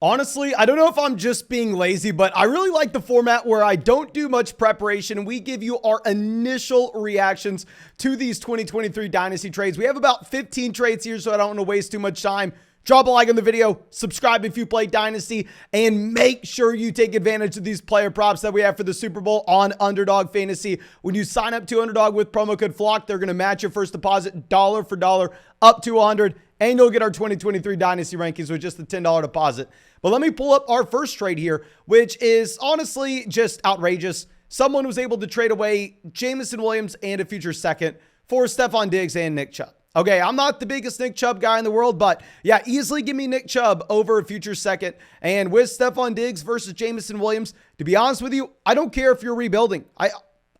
Honestly, I don't know if I'm just being lazy, but I really like the format where I don't do much preparation and we give you our initial reactions to these 2023 Dynasty trades. We have about 15 trades here, so I don't want to waste too much time. Drop a like on the video, subscribe if you play Dynasty, and make sure you take advantage of these player props that we have for the Super Bowl on Underdog Fantasy. When you sign up to Underdog with promo code FLOCK, they're going to match your first deposit dollar for dollar up to $100, and you'll get our 2023 Dynasty rankings with just a $10 deposit. But let me pull up our first trade here, which is honestly just outrageous. Someone was able to trade away Jameson Williams and a future second for Stefon Diggs and Nick Chubb. Okay, I'm not the biggest Nick Chubb guy in the world, but yeah, easily give me Nick Chubb over a future second. And with Stefon Diggs versus Jameson Williams, to be honest with you, I don't care if you're rebuilding.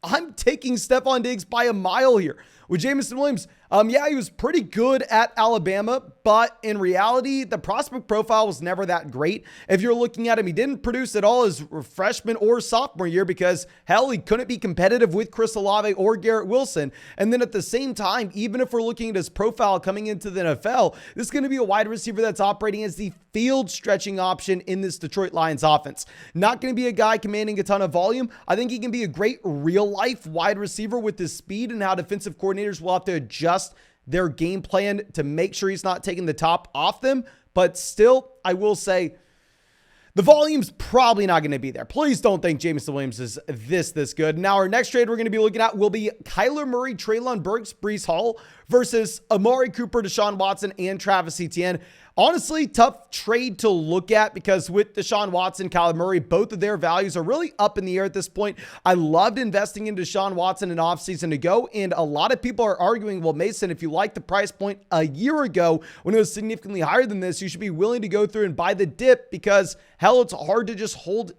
I'm taking Stefon Diggs by a mile here. With Jameson Williams, yeah, he was pretty good at Alabama, but in reality, the prospect profile was never that great. If you're looking at him, he didn't produce at all his freshman or sophomore year because, hell, he couldn't be competitive with Chris Olave or Garrett Wilson. And then at the same time, even if we're looking at his profile coming into the NFL, this is going to be a wide receiver that's operating as the field stretching option in this Detroit Lions offense. Not going to be a guy commanding a ton of volume. I think he can be a great real-life wide receiver with his speed and how defensive coordinators will have to adjust their game plan to make sure he's not taking the top off them. But still, I will say the volume's probably not going to be there. Please don't think Jameson Williams is this good. Now, our next trade we're going to be looking at will be Kyler Murray, Treylon Burks, Breece Hall versus Amari Cooper, Deshaun Watson, and Travis Etienne. Honestly, tough trade to look at because with Deshaun Watson, Kyler Murray, both of their values are really up in the air at this point. I loved investing in Deshaun Watson an offseason ago, and a lot of people are arguing, well, Mason, if you like the price point a year ago when it was significantly higher than this, you should be willing to go through and buy the dip because, hell, it's hard to just hold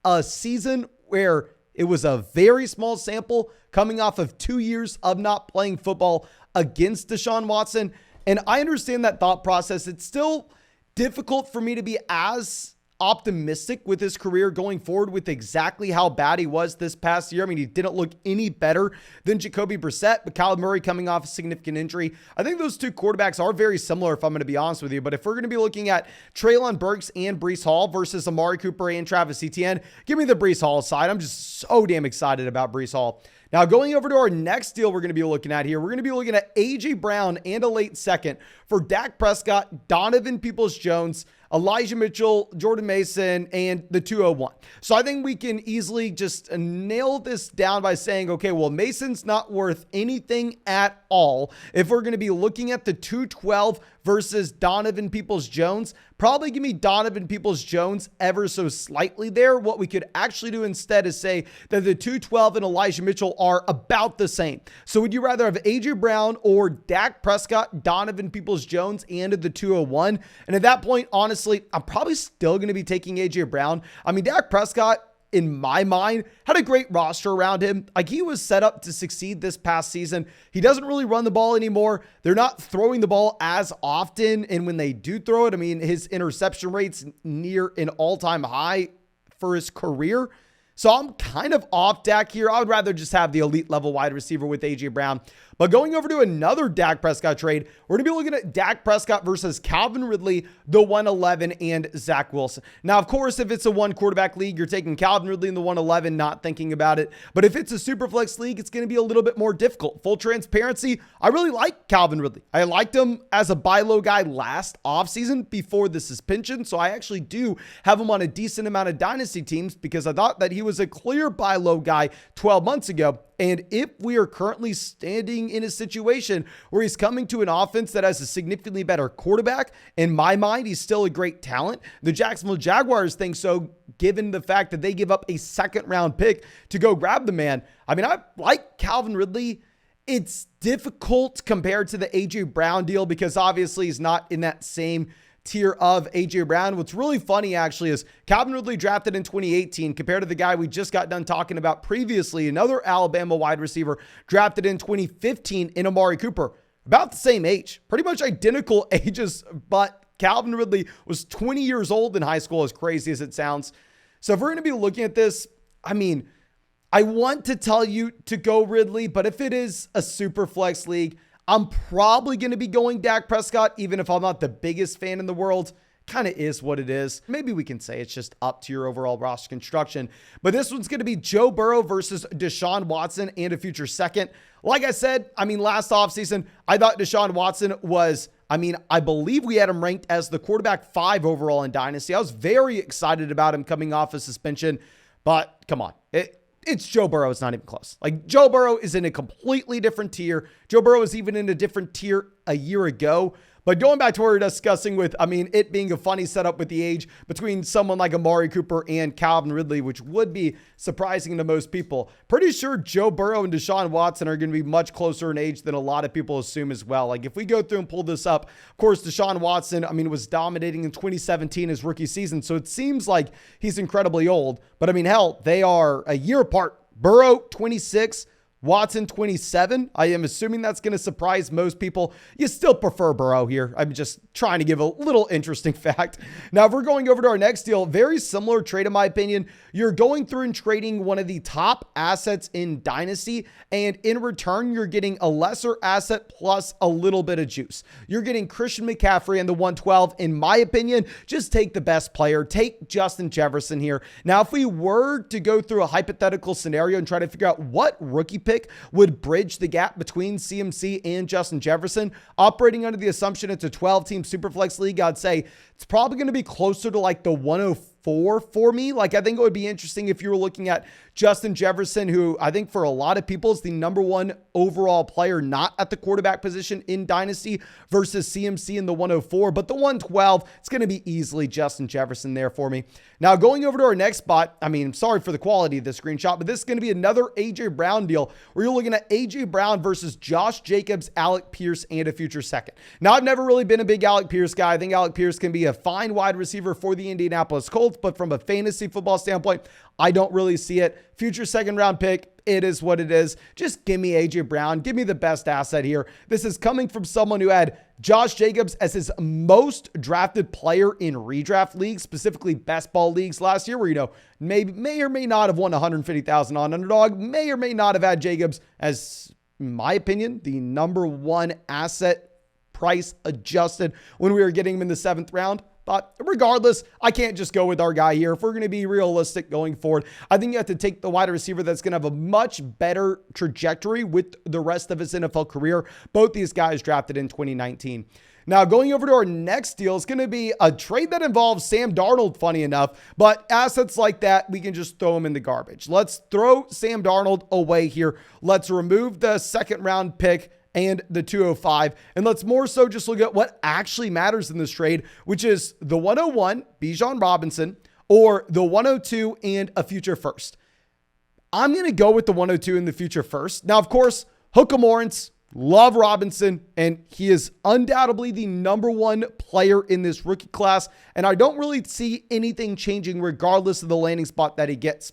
a season where it was a very small sample coming off of 2 years of not playing football against Deshaun Watson. And I understand that thought process. It's still difficult for me to be as optimistic with his career going forward with exactly how bad he was this past year. I mean, he didn't look any better than Jacoby Brissett, but Kyler Murray coming off a significant injury. I think those two quarterbacks are very similar, if I'm going to be honest with you. But if we're going to be looking at Treylon Burks and Breece Hall versus Amari Cooper and Travis Etienne, give me the Breece Hall side. I'm just so damn excited about Breece Hall. Now, going over to our next deal we're going to be looking at here, we're going to be looking at A.J. Brown and a late second for Dak Prescott, Donovan Peoples-Jones, Elijah Mitchell, Jordan Mason, and the 201. So I think we can easily just nail this down by saying, okay, well, Mason's not worth anything at all. If we're going to be looking at the 212 versus Donovan Peoples-Jones, probably give me Donovan Peoples-Jones ever so slightly there. What we could actually do instead is say that the 212 and Elijah Mitchell are about the same. So would you rather have A.J. Brown or Dak Prescott, Donovan Peoples-Jones, and the 201? And at that point, honestly, I'm probably still going to be taking A.J. Brown. I mean, Dak Prescott, in my mind, had a great roster around him. Like, he was set up to succeed this past season. He doesn't really run the ball anymore. They're not throwing the ball as often. And when they do throw it, I mean, his interception rate's near an all-time high for his career. So I'm kind of off Dak here. I would rather just have the elite level wide receiver with A.J. Brown. But going over to another Dak Prescott trade, we're going to be looking at Dak Prescott versus Calvin Ridley, the 111, and Zach Wilson. Now, of course, if it's a one quarterback league, you're taking Calvin Ridley in the 111, not thinking about it. But if it's a super flex league, it's going to be a little bit more difficult. Full transparency, I really like Calvin Ridley. I liked him as a buy low guy last offseason before the suspension. So I actually do have him on a decent amount of dynasty teams because I thought that he was a clear buy low guy 12 months ago. And if we are currently standing in a situation where he's coming to an offense that has a significantly better quarterback, in my mind, he's still a great talent. The Jacksonville Jaguars think so, given the fact that they give up a second round pick to go grab the man. I mean, I like Calvin Ridley. It's difficult compared to the A.J. Brown deal because obviously he's not in that same tier of A.J. Brown. What's really funny actually is Calvin Ridley drafted in 2018 compared to the guy we just got done talking about previously, another Alabama wide receiver drafted in 2015 in Amari Cooper. About the same age, pretty much identical ages, but Calvin Ridley was 20 years old in high school, as crazy as it sounds. So if we're going to be looking at this, I mean, I want to tell you to go Ridley, but if it is a super flex league, I'm probably going to be going Dak Prescott, even if I'm not the biggest fan in the world. kind of is what it is. Maybe we can say it's just up to your overall roster construction. But this one's going to be Joe Burrow versus Deshaun Watson and a future second. Like I said, last offseason, I thought Deshaun Watson was, I believe we had him ranked as the quarterback 5 overall in Dynasty. I was very excited about him coming off a suspension, but come on. It's Joe Burrow. It's not even close. Like, Joe Burrow is in a completely different tier. Joe Burrow was even in a different tier a year ago. But going back to what we were discussing with, it being a funny setup with the age between someone like Amari Cooper and Calvin Ridley, which would be surprising to most people. Pretty sure Joe Burrow and Deshaun Watson are going to be much closer in age than a lot of people assume as well. Like, if we go through and pull this up, of course, Deshaun Watson, was dominating in 2017, his rookie season. So it seems like he's incredibly old. But hell, they are a year apart. Burrow, 26. Watson, 27. I am assuming that's going to surprise most people. You still prefer Burrow here. I'm just trying to give a little interesting fact. Now, if we're going over to our next deal, very similar trade in my opinion. You're going through and trading one of the top assets in Dynasty, and in return, you're getting a lesser asset plus a little bit of juice. You're getting Christian McCaffrey in the 112. In my opinion, just take the best player. Take Justin Jefferson here. Now, if we were to go through a hypothetical scenario and try to figure out what rookie pick would bridge the gap between CMC and Justin Jefferson, operating under the assumption it's a 12-team Superflex league, I'd say it's probably going to be closer to like the 104 for me. Like, I think it would be interesting if you were looking at Justin Jefferson, who I think for a lot of people is the number 1 overall player, not at the quarterback position in Dynasty, versus CMC in the 104. But the 112, it's going to be easily Justin Jefferson there for me. Now, going over to our next spot, I'm sorry for the quality of this screenshot, but this is going to be another AJ Brown deal where you're looking at AJ Brown versus Josh Jacobs, Alec Pierce, and a future second. Now, I've never really been a big Alec Pierce guy. I think Alec Pierce can be a fine wide receiver for the Indianapolis Colts, but from a fantasy football standpoint, I don't really see it. Future second round pick, it is what it is. Just give me AJ Brown. Give me the best asset here. This is coming from someone who had Josh Jacobs as his most drafted player in redraft leagues, specifically best ball leagues last year, where, may or may not have won 150,000 on underdog, may or may not have had Jacobs as, in my opinion, the number 1 asset price adjusted when we were getting him in the 7th round. But regardless, I can't just go with our guy here. If we're going to be realistic going forward, I think you have to take the wide receiver that's going to have a much better trajectory with the rest of his NFL career. Both these guys drafted in 2019. Now, going over to our next deal is going to be a trade that involves Sam Darnold, funny enough, but assets like that, we can just throw them in the garbage. Let's throw Sam Darnold away here. Let's remove the 2nd round pick and the 205. And let's more so just look at what actually matters in this trade, which is the 101, Bijan Robinson, or the 102 and a future first. I'm going to go with the 102 and the future first. Now, of course, hook 'em Lawrence, love Robinson, and he is undoubtedly the number 1 player in this rookie class. And I don't really see anything changing regardless of the landing spot that he gets.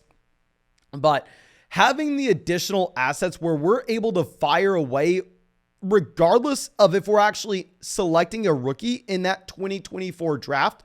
But having the additional assets where we're able to fire away regardless of if we're actually selecting a rookie in that 2024 draft,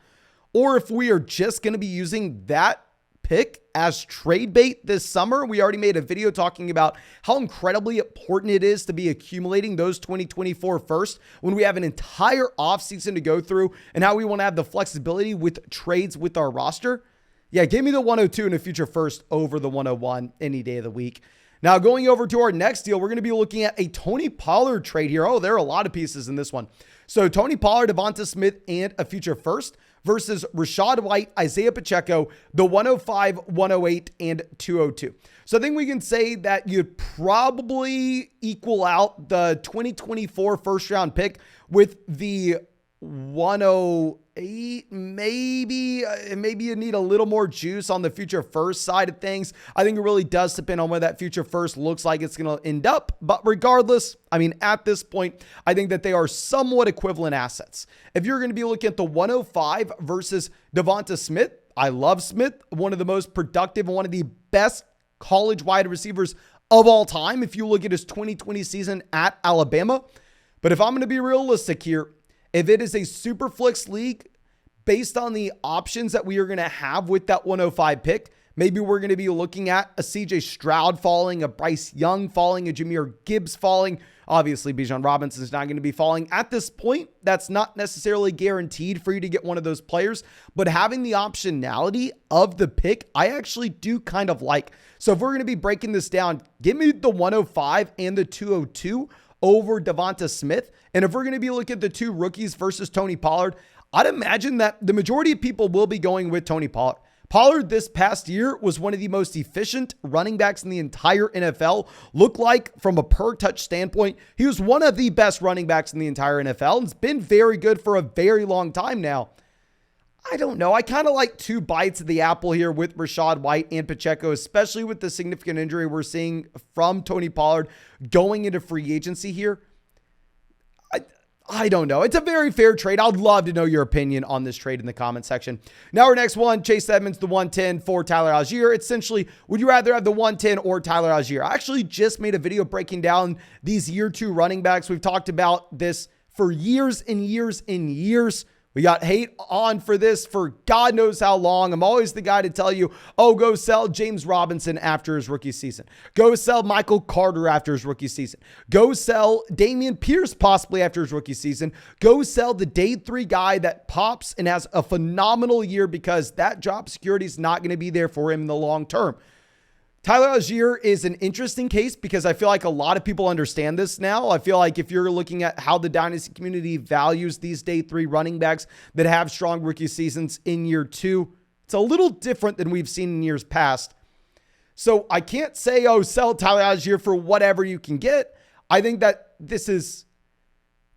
or if we are just going to be using that pick as trade bait this summer. We already made a video talking about how incredibly important it is to be accumulating those 2024 first when we have an entire offseason to go through, and how we want to have the flexibility with trades with our roster. Yeah, give me the 102 and a future first over the 101 any day of the week. Now, going over to our next deal, we're going to be looking at a Tony Pollard trade here. Oh, there are a lot of pieces in this one. So Tony Pollard, Devonta Smith, and a future first versus Rachaad White, Isaiah Pacheco, the 105, 108, and 202. So I think we can say that you'd probably equal out the 2024 first round pick with the 108. Maybe you need a little more juice on the future first side of things. I think it really does depend on where that future first looks like it's going to end up. But regardless, at this point, I think that they are somewhat equivalent assets. If you're going to be looking at the 105 versus Devonta Smith, I love Smith, one of the most productive and one of the best college wide receivers of all time, if you look at his 2020 season at Alabama. But if I'm going to be realistic here, if it is a super flex league based on the options that we are going to have with that 105 pick, Maybe we're going to be looking at a CJ Stroud falling, a Bryce Young falling, a Jahmyr Gibbs falling. Obviously, Bijan Robinson is not going to be falling. At this point, that's not necessarily guaranteed for you to get one of those players, but having the optionality of the pick, I actually do kind of like. So if we're going to be breaking this down, give me the 105 and the 202 over Devonta Smith. And if we're going to be looking at the two rookies versus Tony Pollard, I'd imagine that the majority of people will be going with Tony Pollard. Pollard this past year was one of the most efficient running backs in the entire NFL. Looked like from a per touch standpoint, he was one of the best running backs in the entire NFL and it's been very good for a very long time now. I don't know. I kind of like two bites of the apple here with Rachaad White and Pacheco, especially with the significant injury we're seeing from Tony Pollard going into free agency here. I don't know. It's a very fair trade. I'd love to know your opinion on this trade in the comment section. Now our next one, Chase Edmonds, the 110 for Tyler Allgeier. Essentially, would you rather have the 110 or Tyler Allgeier? I actually just made a video breaking down these year two running backs. We've talked about this for years and years and years. We got hate on for this for God knows how long. I'm always the guy to tell you, oh, go sell James Robinson after his rookie season. Go sell Michael Carter after his rookie season. Go sell Dameon Pierce possibly after his rookie season. Go sell the day 3 guy that pops and has a phenomenal year because that job security is not going to be there for him in the long term. Tyler Allgeier is an interesting case because I feel like a lot of people understand this now. I feel like if you're looking at how the Dynasty community values these day 3 running backs that have strong rookie seasons in year 2, it's a little different than we've seen in years past. So I can't say, oh, sell Tyler Allgeier for whatever you can get. I think that this is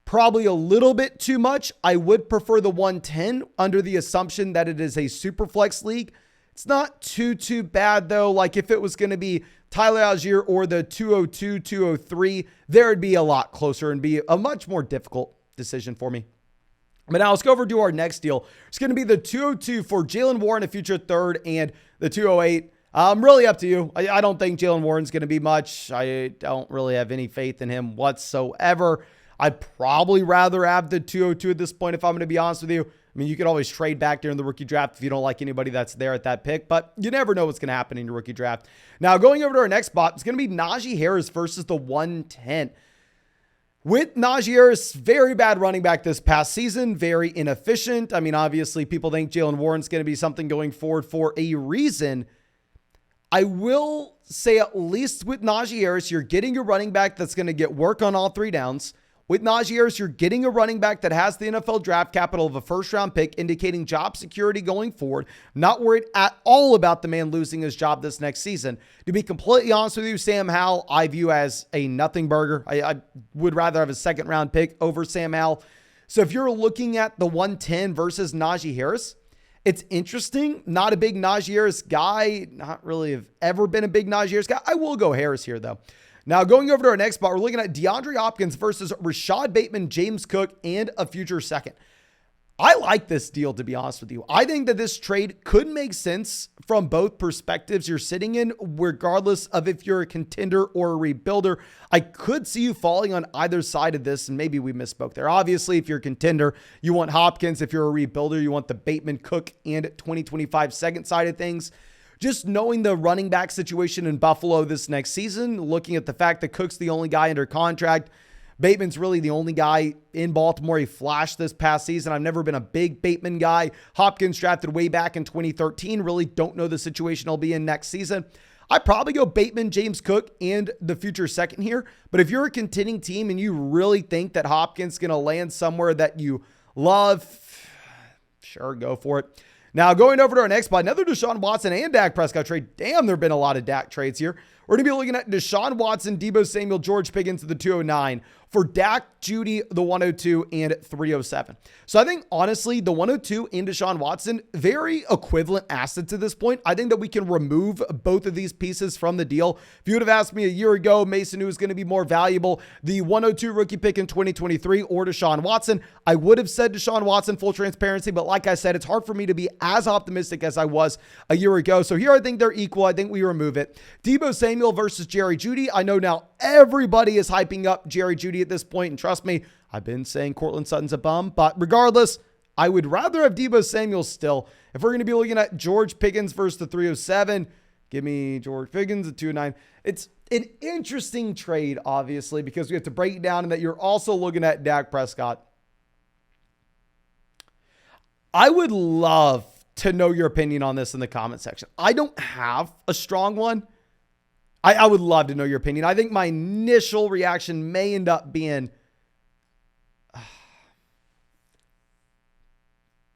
probably a little bit too much. I would prefer the 110 under the assumption that it is a super flex league. It's not too bad though. Like if it was going to be Tyler Allgeier or the 202, 203, there would be a lot closer and be a much more difficult decision for me. But now let's go over to our next deal. It's going to be the 202 for Jaylen Warren, a future third, and the 208. Really up to you. I don't think Jaylen Warren's going to be much. I don't really have any faith in him whatsoever. I'd probably rather have the 202 at this point if I'm going to be honest with you. I mean, you could always trade back during the rookie draft if you don't like anybody that's there at that pick, but you never know what's going to happen in your rookie draft. Now, going over to our next spot, it's going to be Naji Harris versus the 110. With Naji Harris, very bad running back this past season, very inefficient. I mean, obviously, people think Jaylen Warren's going to be something going forward for a reason. I will say at least with Naji Harris, you're getting a running back that's going to get work on all 3 downs. With Naji Harris, you're getting a running back that has the NFL draft capital of a first-round pick, indicating job security going forward. Not worried at all about the man losing his job this next season. To be completely honest with you, Sam Howell, I view as a nothing burger. I would rather have a second-round pick over Sam Howell. So if you're looking at the 110 versus Naji Harris, it's interesting. Not a big Naji Harris guy. Not really have ever been a big Naji Harris guy. I will go Harris here, though. Now, going over to our next spot, we're looking at DeAndre Hopkins versus Rashad Bateman, James Cook, and a future second. I like this deal, to be honest with you. I think that this trade could make sense from both perspectives you're sitting in, regardless of if you're a contender or a rebuilder. I could see you falling on either side of this, and maybe we misspoke there. Obviously, if you're a contender, you want Hopkins. If you're a rebuilder, you want the Bateman, Cook, and 2025 second side of things. Just knowing the running back situation in Buffalo this next season, looking at the fact that Cook's the only guy under contract, Bateman's really the only guy in Baltimore. He flashed this past season. I've never been a big Bateman guy. Hopkins drafted way back in 2013. Really don't know the situation he'll be in next season. I'd probably go Bateman, James Cook, and the future second here. But if you're a contending team and you really think that Hopkins is going to land somewhere that you love, sure, go for it. Now, going over to our next spot, another Deshaun Watson and Dak Prescott trade. Damn, there have been a lot of Dak trades here. We're going to be looking at Deshaun Watson, Deebo Samuel, George Pickens to the 209 for Dak, Judy, the 102, and 307. So I think, honestly, the 102 and Deshaun Watson, very equivalent assets at this point. I think that we can remove both of these pieces from the deal. If you would have asked me a year ago, Mason, who is going to be more valuable, the 102 rookie pick in 2023 or Deshaun Watson, I would have said Deshaun Watson, full transparency. But like I said, it's hard for me to be as optimistic as I was a year ago. So here I think they're equal. I think we remove it. Deebo Samuel versus Jerry Jeudy. I know now everybody is hyping up Jerry Jeudy at this point, and trust me, I've been saying Courtland Sutton's a bum, but regardless, I would rather have Deebo Samuel still. If we're going to be looking at George Pickens versus the 307, give me George Pickens at 209. It's an interesting trade, obviously, because we have to break it down and that you're also looking at Dak Prescott. I would love to know your opinion on this in the comment section. I don't have a strong one. I would love to know your opinion. I think my initial reaction may end up being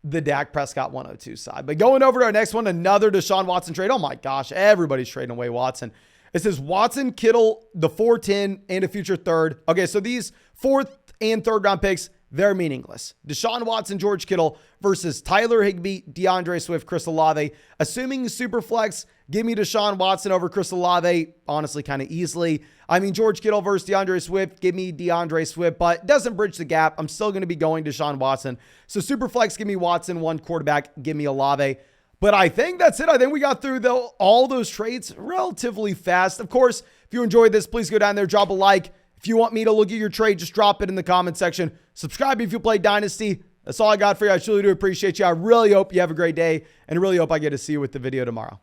the Dak Prescott 102 side. But going over to our next one, another Deshaun Watson trade. Oh my gosh, everybody's trading away Watson. It says Watson, Kittle, the 410, and a future third. Okay, so these fourth and third round picks, they're meaningless. Deshaun Watson, George Kittle versus Tyler Higbee, DeAndre Swift, Chris Olave. Assuming super flex, give me Deshaun Watson over Chris Olave, honestly, kind of easily. I mean, George Kittle versus DeAndre Swift, give me DeAndre Swift, but doesn't bridge the gap. I'm still going to be going Deshaun Watson. So super flex, give me Watson, one quarterback, give me Olave. But I think that's it. I think we got through all those trades relatively fast. Of course, if you enjoyed this, please go down there, drop a like. If you want me to look at your trade, just drop it in the comment section. Subscribe if you play Dynasty. That's all I got for you. I truly do appreciate you. I really hope you have a great day, and I really hope I get to see you with the video tomorrow.